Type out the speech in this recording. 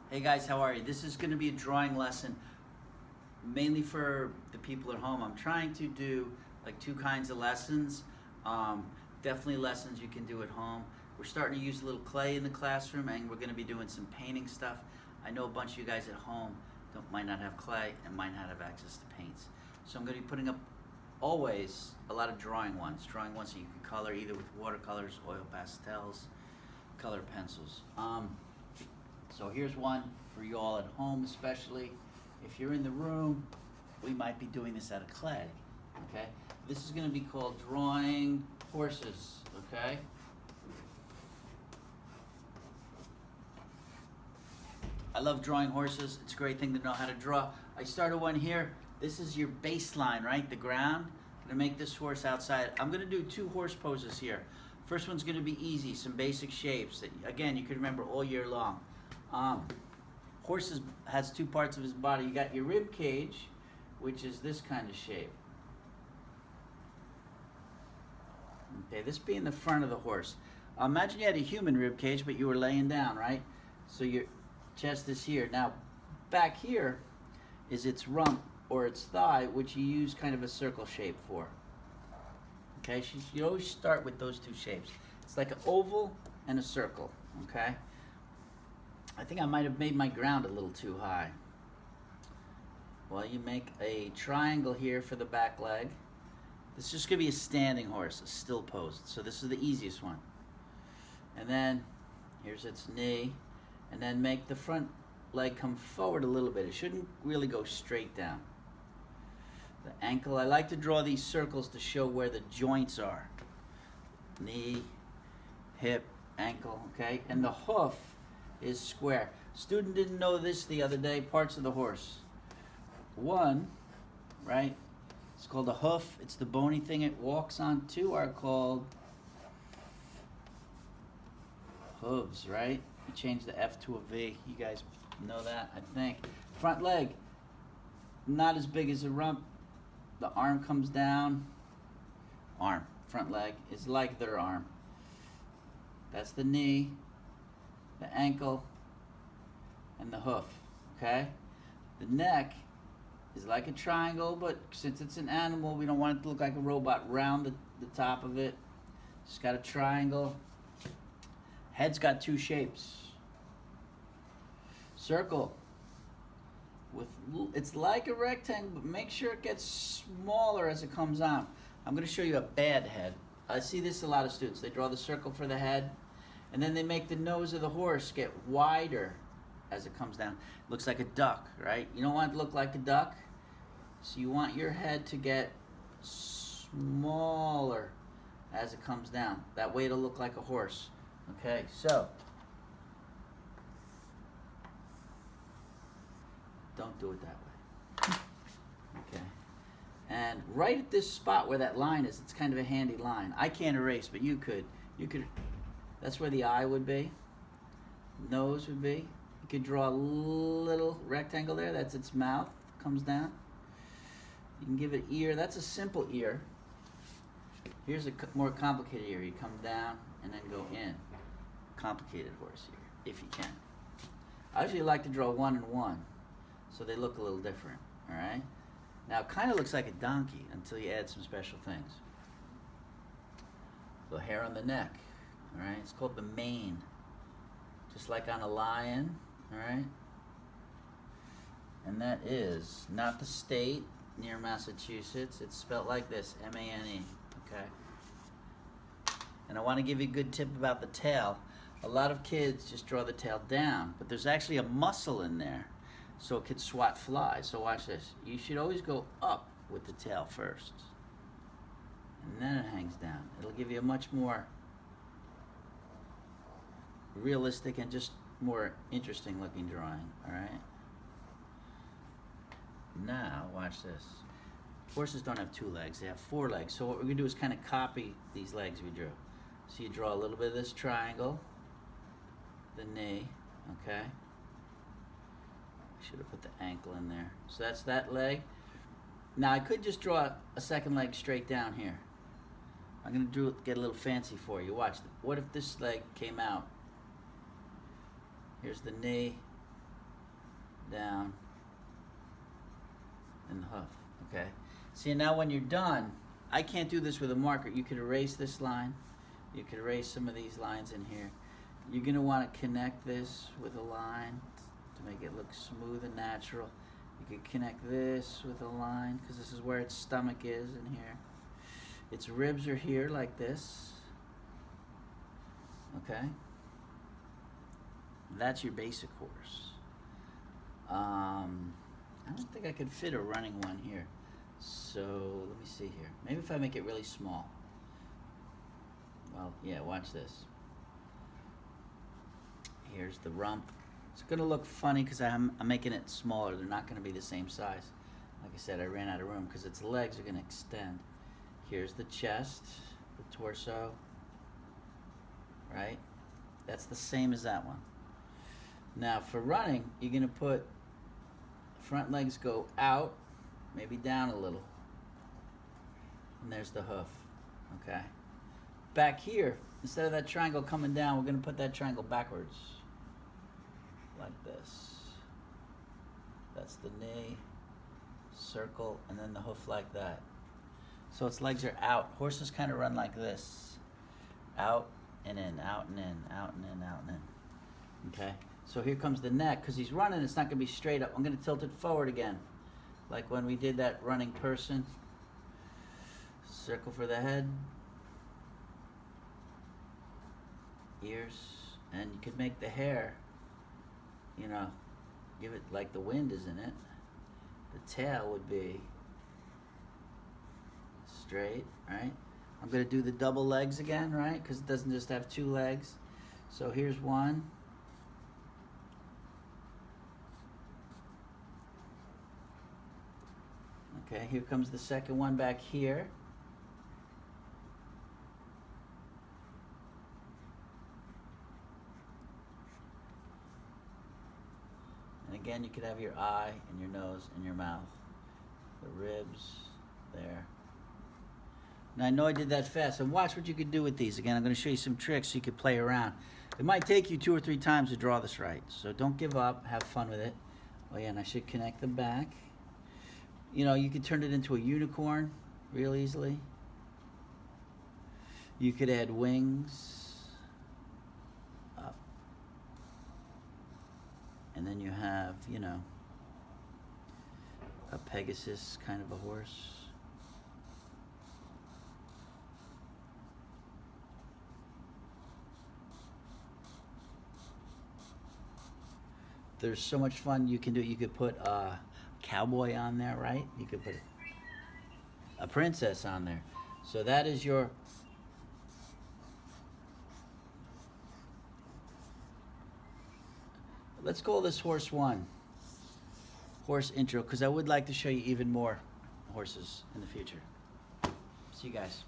Hey guys, how are you? This is going to be a drawing lesson mainly for the people at home. I'm trying to do like two kinds of lessons. Um, Definitely lessons you can do at home. We're starting to use a little clay in the classroom, and we're going to be doing some painting stuff. I know a bunch of you guys at home might not have clay and might not have access to paints. So I'm going to be putting up always a lot of drawing ones that you can color either with watercolors, oil pastels, color pencils. So here's one for you all at home, especially if you're in the room. We might be doing this out of clay. Okay, this is going to be called drawing horses. Okay, I love drawing horses. It's a great thing to know how to draw. I started one here. This is your baseline, right? The ground. I'm going to make this horse outside. I'm going to do two horse poses here. First one's going to be easy, some basic shapes that, again, you can remember all year long. Horse has two parts of his body. You got your rib cage, which is this kind of shape. Okay, this being the front of the horse. Imagine you had a human rib cage, but you were laying down, right? So your chest is here. Now, back here is its rump or its thigh, which you use kind of a circle shape for. Okay, you always start with those two shapes. It's like an oval and a circle, okay? I think I might have made my ground a little too high. Well, you make a triangle here for the back leg. This is just going to be a standing horse, a still pose. So this is the easiest one. And then here's its knee. And then make the front leg come forward a little bit. It shouldn't really go straight down. The ankle, I like to draw these circles to show where the joints are. Knee, hip, ankle, okay? And the hoof is square. Student didn't know this the other day, parts of the horse. One, right? It's called a hoof. It's the bony thing it walks on. Two are called hooves, right? You change the F to a V. You guys know that, I think. Front leg, not as big as the rump. The arm comes down. Arm, front leg is like their arm. That's the knee, the ankle, and the hoof, okay? The neck is like a triangle, but since it's an animal, we don't want it to look like a robot. Round the top of it. It's got a triangle. Head's got two shapes. Circle. It's like a rectangle, but make sure it gets smaller as it comes out. I'm going to show you a bad head. I see this a lot of students. They draw the circle for the head, and then they make the nose of the horse get wider as it comes down. It looks like a duck, right? You don't want it to look like a duck, so you want your head to get smaller as it comes down. That way it'll look like a horse. Okay, so don't do it that way. Okay. And right at this spot where that line is, it's kind of a handy line. I can't erase, but you could. That's where the eye would be. Nose would be. You could draw a little rectangle there. That's its mouth. Comes down. You can give it ear. That's a simple ear. Here's a more complicated ear. You come down and then go in. Complicated horse ear, if you can. I usually like to draw one and one, so they look a little different, all right? Now, it kind of looks like a donkey until you add some special things. The hair on the neck, all right? It's called the mane, just like on a lion, all right? And that is not the state near Massachusetts. It's spelled like this, M-A-N-E, okay? And I want to give you a good tip about the tail. A lot of kids just draw the tail down, but there's actually a muscle in there, so it could swat flies. So watch this. You should always go up with the tail first, and then it hangs down. It'll give you a much more realistic and just more interesting looking drawing, all right? Now, watch this. Horses don't have two legs, they have four legs. So what we're gonna do is kind of copy these legs we drew. So you draw a little bit of this triangle, the knee, okay? Should have put the ankle in there. So that's that leg. Now I could just draw a second leg straight down here. I'm gonna get a little fancy for you. Watch. What if this leg came out? Here's the knee, down, and the hoof, okay? See, now when you're done, I can't do this with a marker. You could erase this line. You could erase some of these lines in here. You're gonna wanna connect this with a line to make it look smooth and natural. You could connect this with a line, because this is where its stomach is in here. Its ribs are here like this, okay? That's your basic horse. I don't think I could fit a running one here. So let me see here. Maybe if I make it really small. Well, yeah, watch this. Here's the rump. It's gonna look funny because I'm making it smaller. They're not gonna be the same size. Like I said, I ran out of room because its legs are gonna extend. Here's the chest, the torso, right? That's the same as that one. Now for running, you're gonna put front legs go out, maybe down a little. And there's the hoof, okay? Back here, instead of that triangle coming down, we're gonna put that triangle backwards, like this. That's the knee, circle, and then the hoof like that. So its legs are out. Horses kind of run like this. Out and in, out and in, out and in, out and in. Okay? So here comes the neck. Because he's running, it's not going to be straight up. I'm going to tilt it forward again. Like when we did that running person. Circle for the head. Ears. And you could make the hair, you know, give it like the wind is in it. The tail would be straight, right? I'm going to do the double legs again, right? Because it doesn't just have two legs. So here's one. Okay, here comes the second one back here. And again, you could have your eye and your nose and your mouth. The ribs there. Now I know I did that fast, and watch what you could do with these. Again, I'm going to show you some tricks so you could play around. It might take you 2 or 3 times to draw this right, so don't give up. Have fun with it. Oh yeah, and I should connect the back. You know, you could turn it into a unicorn real easily. You could add wings up. And then you have, you know, a Pegasus kind of a horse. There's so much fun you can do. You could put a cowboy on there, right? You could put a princess on there. So that is your let's call this horse 1. Horse intro, because I would like to show you even more horses in the future. See you guys.